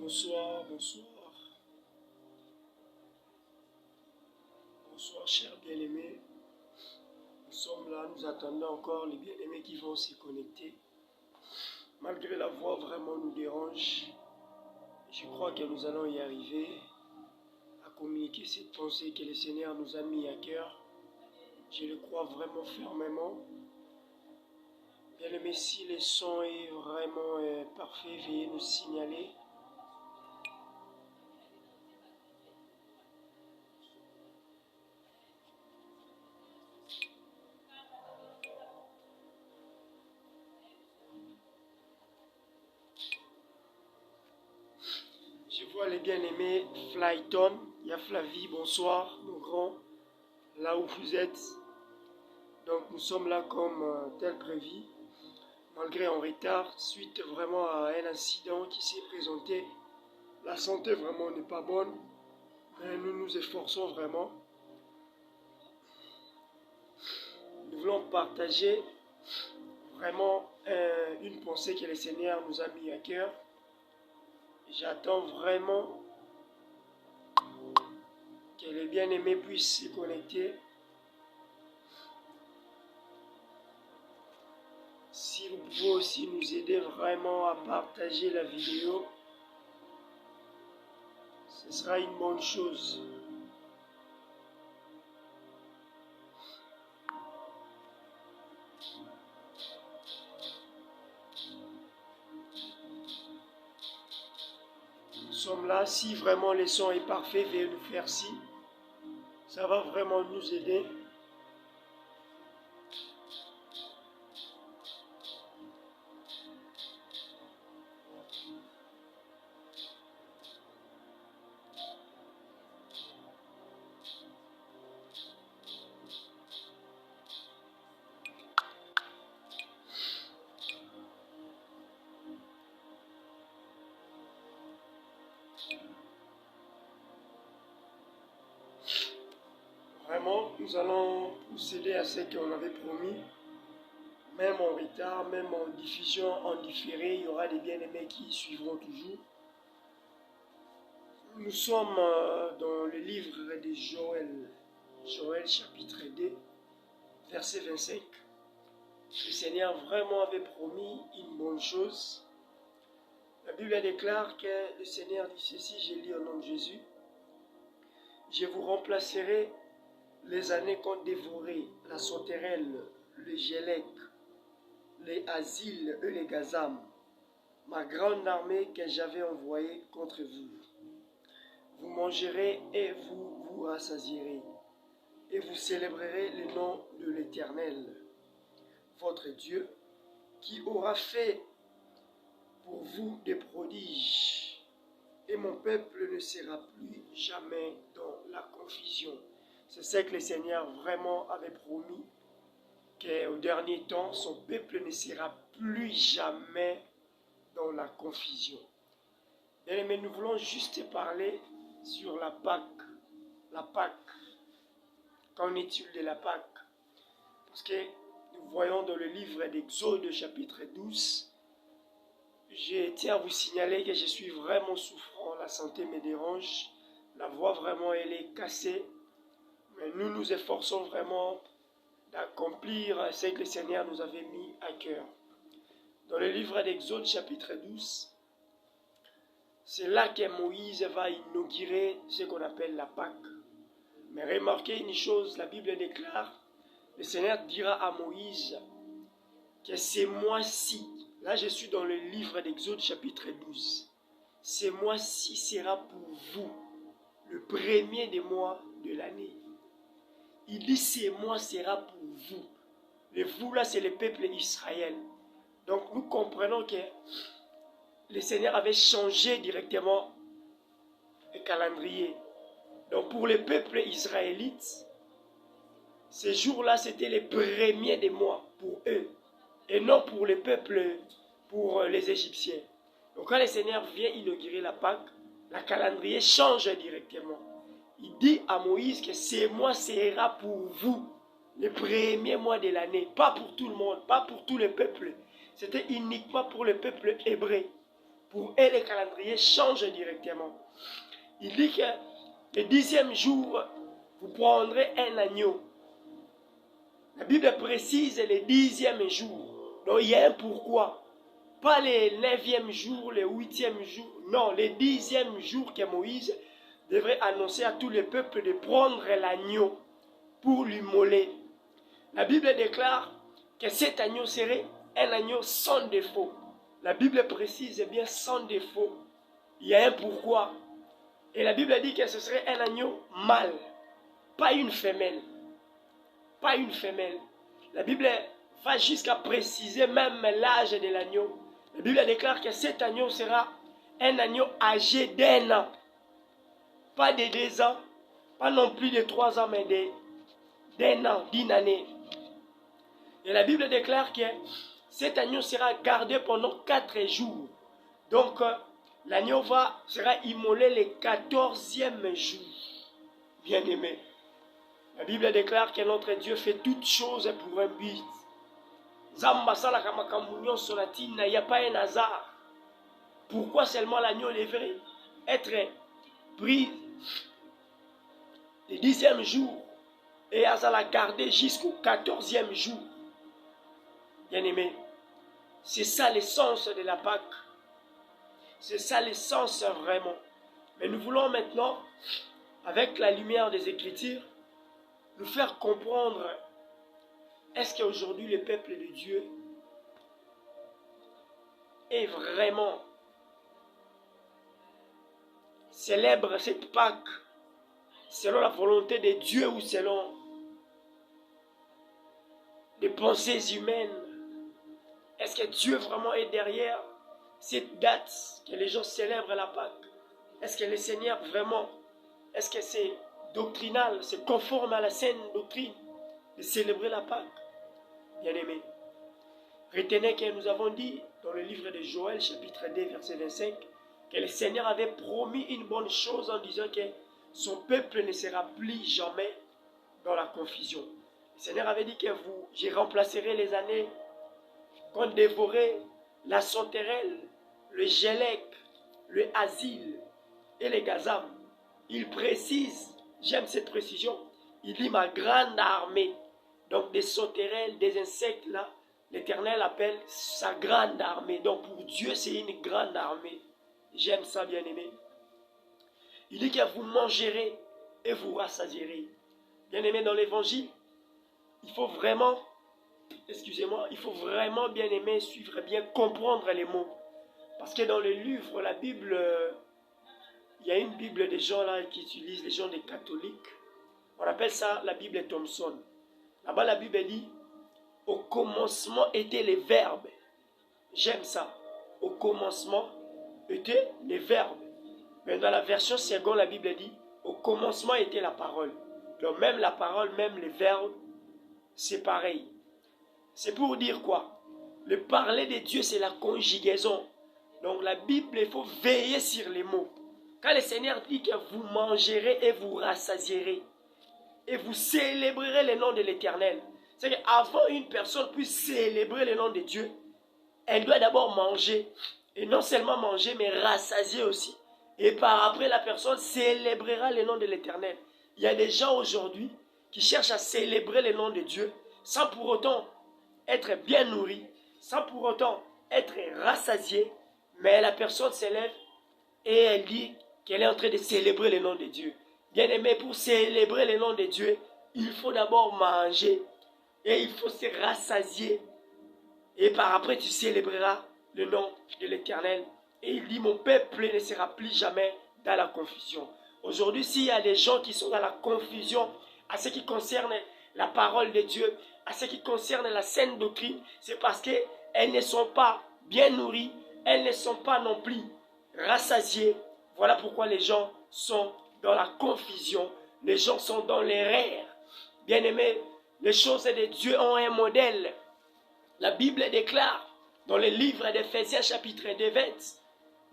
Bonsoir, bonsoir. Bonsoir, chers bien-aimés. Nous sommes là, nous attendons encore les bien-aimés qui vont se connecter. Malgré la voix vraiment nous dérange, je crois que nous allons y arriver à communiquer cette pensée que le Seigneur nous a mis à cœur. Je le crois vraiment fermement. Bien-aimés, si le son est vraiment parfait, veuillez nous signaler. Je vois les bien-aimés Flyton, il y a Flavie, bonsoir, mon grand, là où vous êtes. Donc nous sommes là comme tel prévu, malgré en retard, suite vraiment à un incident qui s'est présenté. La santé vraiment n'est pas bonne, mais nous nous efforçons vraiment. Nous voulons partager vraiment une pensée que le Seigneur nous a mis à cœur. J'attends vraiment que les bien-aimés puissent se connecter. Si vous pouvez aussi nous aider vraiment à partager la vidéo, ce sera une bonne chose. Nous sommes là, si vraiment le son est parfait, veuillez nous faire signe. Ça va vraiment nous aider. Vraiment, nous allons procéder à ce qu'on avait promis. Même en retard, même en diffusion, en différé, il y aura des bien-aimés qui suivront toujours. Nous sommes dans le livre de Joël, Joël chapitre 2, verset 25. Le Seigneur vraiment avait promis une bonne chose. La Bible déclare que le Seigneur dit ceci, je lis au nom de Jésus. Je vous remplacerai les années qu'ont dévoré la sauterelle, le gélec, les asiles et les gazam, ma grande armée que j'avais envoyée contre vous. Vous mangerez et vous vous rassasierez, et vous célébrerez le nom de l'Éternel, votre Dieu, qui aura fait pour vous des prodiges, et mon peuple ne sera plus jamais dans la confusion. C'est ce que le Seigneur vraiment avait promis, qu'au dernier temps, son peuple ne sera plus jamais dans la confusion. Mais nous voulons juste parler sur la Pâque. La Pâque. Qu'en est-il de la Pâque? Parce que nous voyons dans le livre d'Exode, chapitre 12, je tiens à vous signaler que je suis vraiment souffrant, la santé me dérange, la voix vraiment elle est cassée, mais nous nous efforçons vraiment d'accomplir ce que le Seigneur nous avait mis à cœur. Dans le livre d'Exode, chapitre 12, c'est là que Moïse va inaugurer ce qu'on appelle la Pâque. Mais remarquez une chose, la Bible déclare, le Seigneur dira à Moïse que ce mois-ci, là je suis dans le livre d'Exode chapitre 12, ce mois-ci sera pour vous le premier des mois de l'année. Il dit ce mois sera pour vous. Le vous là c'est le peuple Israël. Donc nous comprenons que le Seigneur avait changé directement le calendrier. Donc pour le peuple israélite, ces jours-là c'était les premiers des mois pour eux. Et non pour le peuple, pour les Égyptiens. Donc quand le Seigneur vient inaugurer la Pâque, le calendrier change directement. Il dit à Moïse que ce mois sera pour vous, le premier mois de l'année. Pas pour tout le monde, pas pour tout le peuple. C'était uniquement pour le peuple hébreu. pour eux, les calendriers changent directement. Il dit que le 10e jour, vous prendrez un agneau. La Bible précise le 10e jour. Donc il y a un pourquoi. Pas le 9e jour, le 8e jour. Non, le 10e jour que Moïse devrait annoncer à tout le peuple de prendre l'agneau pour l'immoler. La Bible déclare que cet agneau serait un agneau sans défaut. La Bible précise bien sans défaut. Il y a un pourquoi. Et la Bible dit que ce serait un agneau mâle, pas une femelle. Pas une femelle. La Bible va jusqu'à préciser même l'âge de l'agneau. La Bible déclare que cet agneau sera un agneau âgé d'1 an. Pas de 2 ans, pas non plus de 3 ans, mais d'1 an, d'une année. Et la Bible déclare que cet agneau sera gardé pendant 4 jours. Donc, l'agneau sera immolé le 14e jour. Bien-aimé. La Bible déclare que notre Dieu fait toutes choses pour un but. Il n'y a pas un hasard. Pourquoi seulement l'agneau devrait être pris le 10e jour et à la garder jusqu'au 14e jour? Bien-aimé, c'est ça l'essence de la Pâque. C'est ça l'essence vraiment. Mais nous voulons maintenant, avec la lumière des Écritures, nous faire comprendre, est-ce qu'aujourd'hui le peuple de Dieu est vraiment célèbre cette Pâque selon la volonté de Dieu ou selon des pensées humaines? Est-ce que Dieu vraiment est derrière cette date que les gens célèbrent la Pâque? Est-ce que le Seigneur vraiment, est-ce que c'est doctrinal, c'est conforme à la saine doctrine de célébrer la Pâque? Bien-aimés, retenez que nous avons dit dans le livre de Joël, chapitre 2, verset 25, que le Seigneur avait promis une bonne chose en disant que son peuple ne sera plus jamais dans la confusion. Le Seigneur avait dit que j'ai remplacerai les années qu'on dévorait la sauterelle, le gélec, le asile et les gazam. Il précise, j'aime cette précision, il dit ma grande armée. Donc des sauterelles, des insectes là, l'Éternel appelle sa grande armée. Donc pour Dieu c'est une grande armée. J'aime ça, bien-aimé. Il dit que vous mangerez et vous rassasierez. Bien-aimé, dans l'évangile, il faut vraiment, il faut vraiment, bien-aimé, suivre bien, comprendre les mots. Parce que dans le livre, la Bible, il y a une Bible des gens là qui utilisent, les gens des catholiques. On appelle ça la Bible Thomson. Là-bas, la Bible dit, au commencement étaient les verbes. J'aime ça. Au commencement étaient les verbes. Mais dans la version seconde, la Bible dit, au commencement était la parole. Donc même la parole, même les verbes, c'est pareil. C'est pour dire quoi? Le parler de Dieu, c'est la conjugaison. Donc la Bible, il faut veiller sur les mots. Quand le Seigneur dit que vous mangerez et vous rassasierez, et vous célébrerez le nom de l'Éternel. C'est qu'avant une personne puisse célébrer le nom de Dieu, elle doit d'abord manger. Et non seulement manger, mais rassasier aussi. Et par après, la personne célébrera le nom de l'Éternel. Il y a des gens aujourd'hui qui cherchent à célébrer le nom de Dieu sans pour autant être bien nourri, sans pour autant être rassasié, mais la personne s'élève et elle dit qu'elle est en train de célébrer le nom de Dieu. Bien-aimé, pour célébrer le nom de Dieu, il faut d'abord manger et il faut se rassasier. Et par après, tu célébreras le nom de l'Éternel. Et il dit, mon peuple ne sera plus jamais dans la confusion. Aujourd'hui, s'il y a des gens qui sont dans la confusion à ce qui concerne la parole de Dieu, à ce qui concerne la saine doctrine, c'est parce qu'elles ne sont pas bien nourries, elles ne sont pas non plus rassasiées. Voilà pourquoi les gens sont dans la confusion, les gens sont dans l'erreur. Bien-aimés, les choses de Dieu ont un modèle. La Bible déclare dans le livre d'Éphésiens chapitre 2, 20,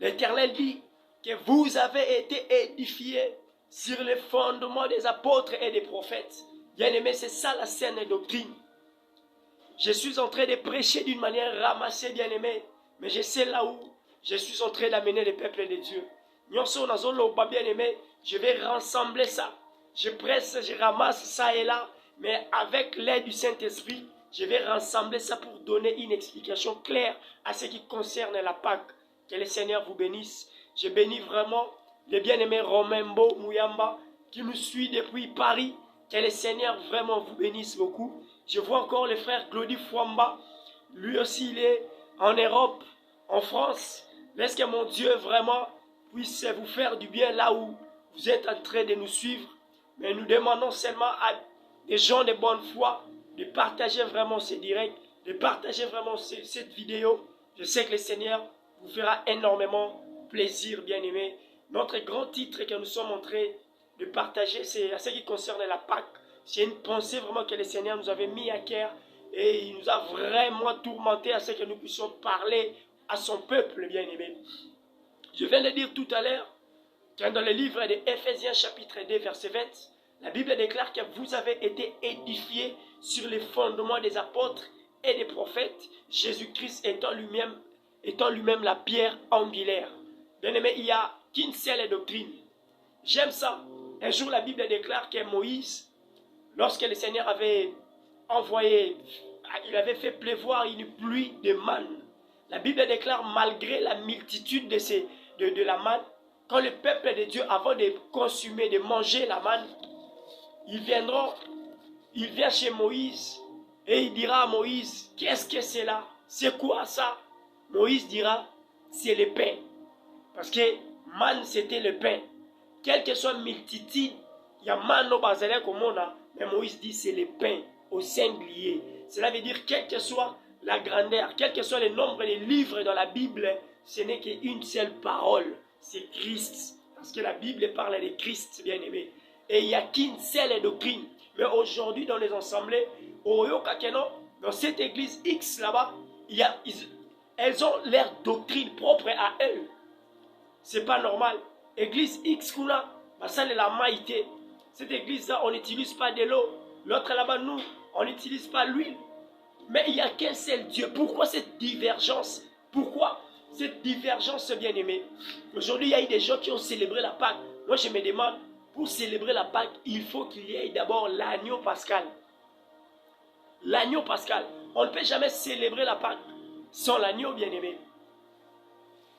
l'Éternel dit que vous avez été édifiés sur le fondement des apôtres et des prophètes. Bien-aimés, c'est ça la saine doctrine. Je suis en train de prêcher d'une manière ramassée, bien-aimés, mais je sais là où je suis en train d'amener le peuple de Dieu. Bien aimé, je vais rassembler ça. Je presse, je ramasse ça et là, mais avec l'aide du Saint-Esprit, je vais rassembler ça pour donner une explication claire à ce qui concerne la Pâque. Que le Seigneur vous bénisse. Je bénis vraiment le bien-aimé Romembo Mouyamba qui nous suit depuis Paris. Que le Seigneur vraiment vous bénisse beaucoup. Je vois encore le frère Claudie Fouamba. Lui aussi, il est en Europe, en France. Laisse que mon Dieu vraiment puisse vous faire du bien là où vous êtes en train de nous suivre. Mais nous demandons seulement à des gens de bonne foi de partager vraiment ce direct, de partager vraiment cette vidéo. Je sais que le Seigneur vous fera énormément plaisir, bien-aimés. Notre grand titre que nous sommes en train de partager, c'est à ce qui concerne la Pâque. C'est une pensée vraiment que le Seigneur nous avait mis à cœur et il nous a vraiment tourmenté à ce que nous puissions parler à son peuple, bien-aimé. Je viens de dire tout à l'heure que dans le livre de Éphésiens chapitre 2 verset 20, la Bible déclare que vous avez été édifiés sur les fondements des apôtres et des prophètes, Jésus-Christ étant lui-même la pierre angulaire. Bien-aimé, il n'y a qu'une seule doctrine. J'aime ça. Un jour, la Bible déclare que Moïse, lorsque le Seigneur avait envoyé, il avait fait pleuvoir une pluie de manne. La Bible déclare, malgré la multitude de la manne, quand le peuple de Dieu, avant de consommer, de manger la manne, il vient chez Moïse et il dira à Moïse, qu'est-ce que c'est là? C'est quoi ça? Moïse dira, c'est le pain. Parce que manne, c'était le pain. Quelle que soit multitude, il y a manne au bazalek au monde, mais Moïse dit, c'est le pain au singulier. Cela veut dire, quelle que soit la grandeur, quel que soit le nombre de livres dans la Bible, ce n'est qu'une seule parole, c'est Christ. Parce que la Bible parle de Christ, bien-aimé. Et il n'y a qu'une seule doctrine. Mais aujourd'hui, dans les assemblées, dans cette église X là-bas, elles ont leur doctrine propre à elles. C'est pas normal. Église X, ça c'est la maïté. Cette église-là, on n'utilise pas de l'eau. L'autre là-bas, nous, on n'utilise pas l'huile. Mais il n'y a qu'un seul Dieu. Pourquoi cette divergence? Pourquoi cette divergence, bien-aimé? Aujourd'hui, il y a eu des gens qui ont célébré la Pâque. Moi, je me demande, pour célébrer la Pâque, il faut qu'il y ait d'abord l'agneau pascal. L'agneau pascal. On ne peut jamais célébrer la Pâque sans l'agneau, bien-aimé.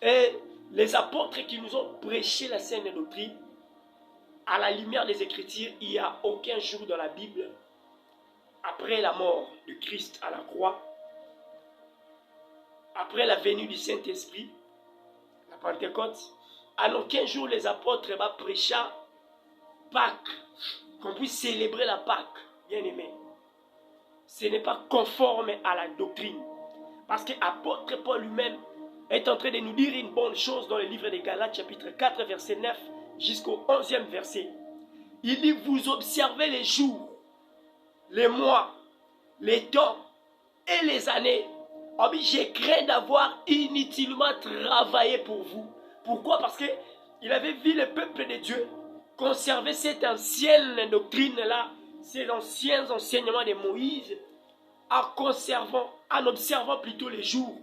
Et les apôtres qui nous ont prêché la saine doctrine, à la lumière des Écritures, il n'y a aucun jour dans la Bible, après la mort de Christ à la croix, après la venue du Saint-Esprit, la Pentecôte, à aucun jour les apôtres prêchaient Pâques, qu'on puisse célébrer la Pâque, bien aimé. Ce n'est pas conforme à la doctrine. Parce que l'apôtre Paul lui-même est en train de nous dire une bonne chose dans le livre des Galates, chapitre 4, verset 9, jusqu'au 11e verset. Il dit, vous observez les jours, les mois, les temps et les années. Oh, mais j'ai craint d'avoir inutilement travaillé pour vous. Pourquoi? Parce qu'il avait vu le peuple de Dieu conserver cette ancienne doctrine-là, ces anciens enseignements de Moïse, en observant plutôt les jours,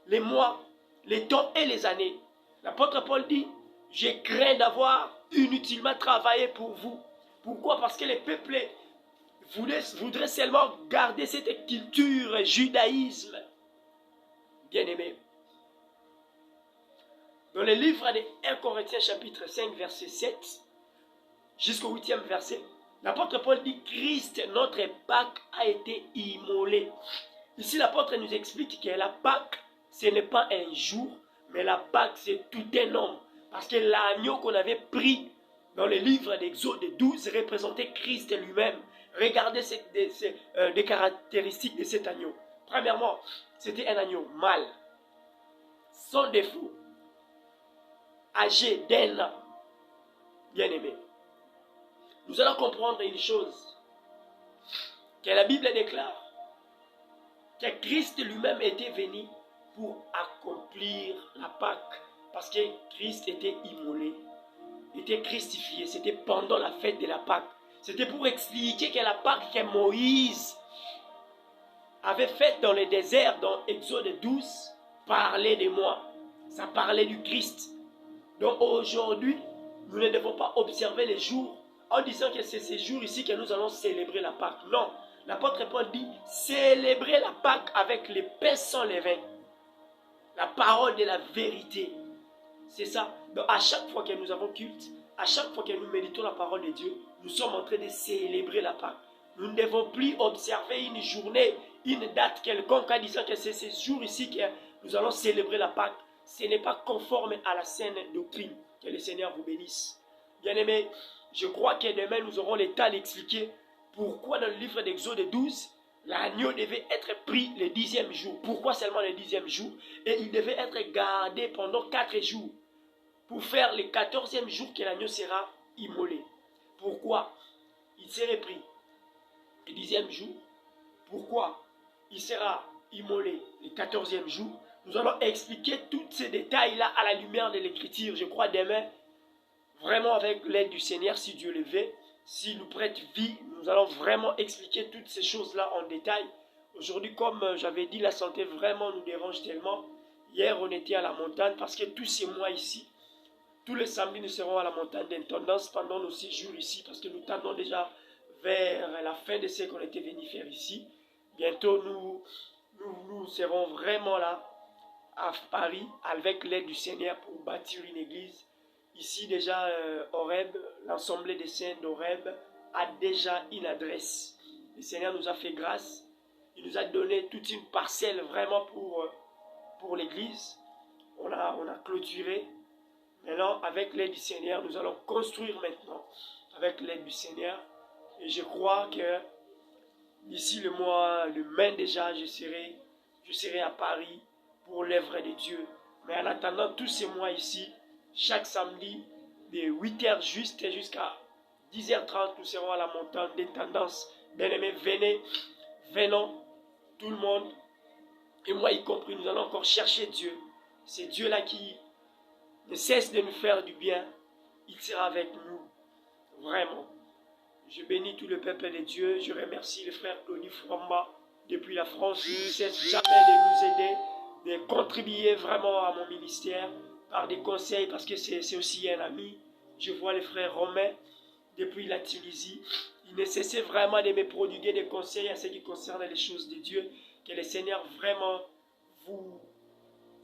les mois, les temps et les années. L'apôtre Paul dit, j'ai craint d'avoir inutilement travaillé pour vous. Pourquoi? Parce que les peuples voudraient seulement garder cette culture judaïsme. Bien-aimé. Dans le livre de 1 Corinthiens chapitre 5 verset 7 jusqu'au 8e verset, l'apôtre Paul dit, Christ, notre Pâque, a été immolé. Ici, l'apôtre nous explique que la Pâque, ce n'est pas un jour, mais la Pâque, c'est tout un homme. Parce que l'agneau qu'on avait pris dans le livre d'Exode 12 représentait Christ lui-même. Regardez des caractéristiques de cet agneau. Premièrement, c'était un agneau mâle, sans défaut, âgé d'un an, bien-aimé. Nous allons comprendre une chose, que la Bible déclare que Christ lui-même était venu pour accomplir la Pâque, parce que Christ était immolé, était crucifié, c'était pendant la fête de la Pâque. C'était pour expliquer que la Pâque que Moïse avait faite dans le désert, dans Exode 12, parlait de moi. Ça parlait du Christ. Donc aujourd'hui, nous ne devons pas observer les jours en disant que c'est ces jours ici que nous allons célébrer la Pâque. Non, l'apôtre Paul dit célébrer la Pâque avec les pains sans levain. La parole de la vérité. C'est ça. Donc à chaque fois que nous avons culte, à chaque fois que nous méditons la parole de Dieu, nous sommes en train de célébrer la Pâque. Nous ne devons plus observer une journée, une date quelconque en disant que c'est ces jours ici que nous allons célébrer la Pâque. Ce n'est pas conforme à la saine doctrine. Que le Seigneur vous bénisse. Bien-aimés, je crois que demain nous aurons le temps d'expliquer pourquoi dans le livre d'Exode 12, l'agneau devait être pris le 10e jour. Pourquoi seulement le 10e jour? Et il devait être gardé pendant 4 jours pour faire le 14e jour que l'agneau sera immolé. Pourquoi il serait pris le 10e jour? Pourquoi il sera immolé le 14e jour? Nous allons expliquer tous ces détails-là à la lumière de l'Écriture. Je crois demain, vraiment avec l'aide du Seigneur, si Dieu le veut, s'il nous prête vie, nous allons vraiment expliquer toutes ces choses-là en détail. Aujourd'hui, comme j'avais dit, la santé vraiment nous dérange tellement. Hier, on était à la montagne parce que tous ces mois ici, tous les samedis, nous serons à la montagne d'intendance pendant nos 6 jours ici parce que nous tendons déjà vers la fin de ce qu'on était venu faire ici. Bientôt, nous serons vraiment là à Paris avec l'aide du Seigneur pour bâtir une église. Ici déjà, Horeb, l'ensemble des saints d'Horeb a déjà une adresse. Le Seigneur nous a fait grâce. Il nous a donné toute une parcelle vraiment pour l'église. On a clôturé. Maintenant, avec l'aide du Seigneur, nous allons construire maintenant avec l'aide du Seigneur. Et je crois que d'ici le mois de mai déjà, je serai à Paris pour l'œuvre de Dieu. Mais en attendant tous ces mois ici, chaque samedi, de 8h juste jusqu'à 10h30, nous serons à la montagne des tendances. Bien-aimés, venons, tout le monde, et moi y compris, nous allons encore chercher Dieu. C'est Dieu-là qui ne cesse de nous faire du bien. Il sera avec nous, vraiment. Je bénis tout le peuple de Dieu. Je remercie le frère Tony Fromba depuis la France. Il ne cesse jamais de nous aider, de contribuer vraiment à mon ministère par des conseils parce que c'est aussi un ami. Je vois le frère Romain depuis la Tunisie. Il ne cessait vraiment de me prodiguer des conseils à ce qui concerne les choses de Dieu. Que le Seigneur vraiment vous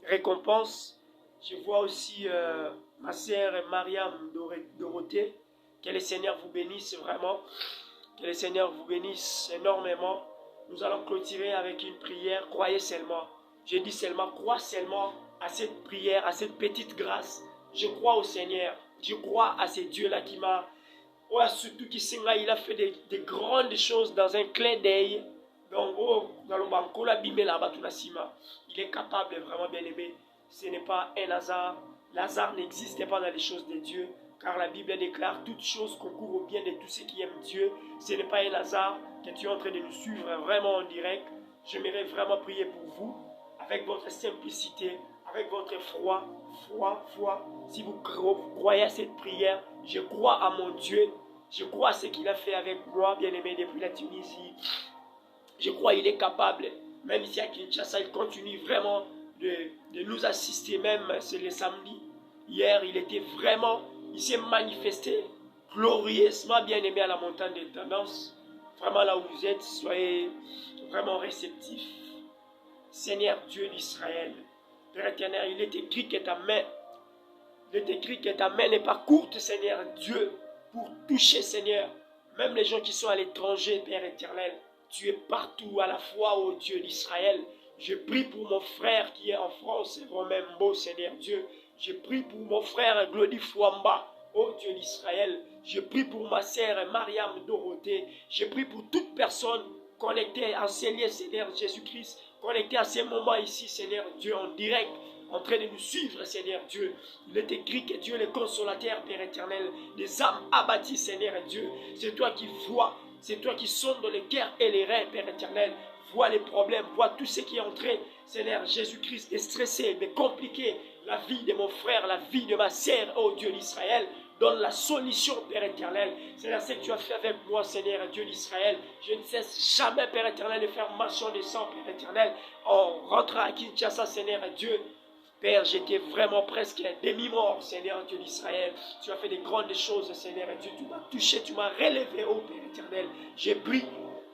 récompense. Je vois aussi ma sœur Mariam Dorothée. Que le Seigneur vous bénisse vraiment. Que le Seigneur vous bénisse énormément. Nous allons clôturer avec une prière. Croyez seulement. Je dis seulement, crois seulement à cette prière, à cette petite grâce. Je crois au Seigneur. Je crois à ce Dieu-là qui m'a... Ouais, surtout qui il a fait des grandes choses dans un clin d'œil. Donc, dans le banco, il est capable, vraiment bien aimé. Ce n'est pas un hasard. L'hasard n'existe pas dans les choses de Dieu. Car la Bible déclare toutes choses concourent au bien de tous ceux qui aiment Dieu. Ce n'est pas un hasard que tu es en train de nous suivre vraiment en direct. J'aimerais vraiment prier pour vous, avec votre simplicité, avec votre foi. Si vous croyez à cette prière, je crois à mon Dieu. Je crois à ce qu'il a fait avec moi, bien-aimé, depuis la Tunisie. Je crois qu'il est capable, même ici à Kinshasa, il continue vraiment de nous assister, même c'est le samedi. Hier, il s'est manifesté glorieusement bien-aimé à la montagne des tendances. Vraiment là où vous êtes, soyez vraiment réceptifs. Seigneur Dieu d'Israël, Père éternel, il est écrit que ta main n'est pas courte, Seigneur Dieu, pour toucher, Seigneur, même les gens qui sont à l'étranger, Père éternel. Tu es partout à la fois, ô Dieu d'Israël. Je prie pour mon frère qui est en France, Romain Mbo, Seigneur Dieu. Je prie pour mon frère Glody Fouamba, ô Dieu d'Israël. Je prie pour ma sœur Mariam Dorothée. Je prie pour toute personne connectée à ces liens, Seigneur Jésus-Christ, connectée à ces moments ici, Seigneur Dieu, en direct, en train de nous suivre, Seigneur Dieu. Il est écrit que Dieu est le consolateur, Père éternel, des âmes abattues, Seigneur Dieu. C'est toi qui vois, c'est toi qui sondes dans les cœurs et les reins, Père éternel. Vois les problèmes, vois tout ce qui est entré, Seigneur Jésus-Christ, de stresser, de compliquer la vie de mon frère, la vie de ma sœur, ô Dieu d'Israël. Donne la solution, Père éternel. Seigneur, ce que tu as fait avec moi, Seigneur Dieu d'Israël. Je ne cesse jamais, Père éternel, de faire mention de sang, Père éternel. On rentrera à Kinshasa, Seigneur Dieu. Père, j'étais vraiment presque demi-mort, Seigneur Dieu d'Israël. Tu as fait des grandes choses, Seigneur Dieu. Tu m'as touché, tu m'as relevé, ô Père éternel. J'ai pris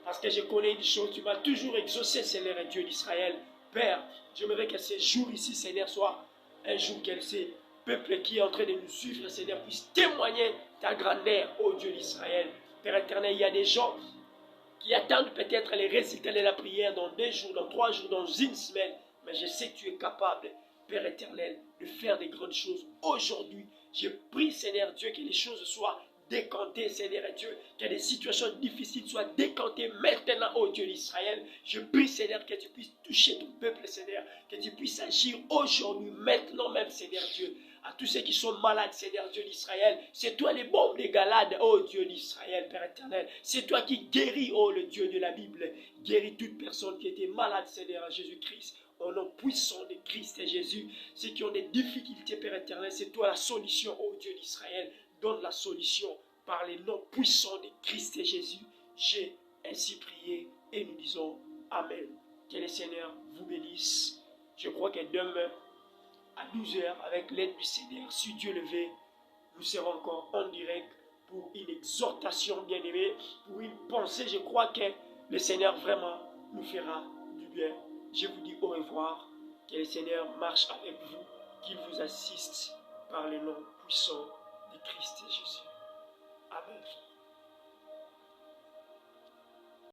parce que je connais une chose. Tu m'as toujours exaucé, Seigneur Dieu d'Israël. Père, j'aimerais que ce jour ici, Seigneur, soit un jour qu'elle ce peuple qui est en train de nous suivre, Seigneur, puisse témoigner ta grandeur, ô Dieu d'Israël. Père éternel, il y a des gens qui attendent peut-être les résultats de la prière dans 2 jours, dans 3 jours, dans une semaine. Mais je sais que tu es capable, Père éternel, de faire des grandes choses. Aujourd'hui, je prie, Seigneur Dieu, que les choses soient décantées, Seigneur Dieu, que les situations difficiles soient décantées maintenant, ô Dieu d'Israël. Je prie, Seigneur, que tu puisses toucher ton peuple, Seigneur, que tu puisses agir aujourd'hui, maintenant même, Seigneur Dieu. À tous ceux qui sont malades, Seigneur Dieu d'Israël, c'est toi les bombes de Galade, ô Dieu d'Israël, Père éternel. C'est toi qui guéris, ô le Dieu de la Bible. Guéris toute personne qui était malade, Seigneur Jésus-Christ. Au nom puissant de Christ et Jésus, ceux qui ont des difficultés, Père éternel, c'est toi la solution, ô Dieu d'Israël. Donne la solution par les noms puissants de Christ et Jésus. J'ai ainsi prié et nous disons Amen. Que le Seigneur vous bénisse. Je crois que demain, à 12h, avec l'aide du Seigneur, si Dieu le veut, nous serons encore en direct pour une exhortation bien-aimée, pour une pensée. Je crois que le Seigneur vraiment nous fera du bien. Je vous dis au revoir. Que le Seigneur marche avec vous, qu'il vous assiste par le nom puissant de Christ et Jésus. Amen.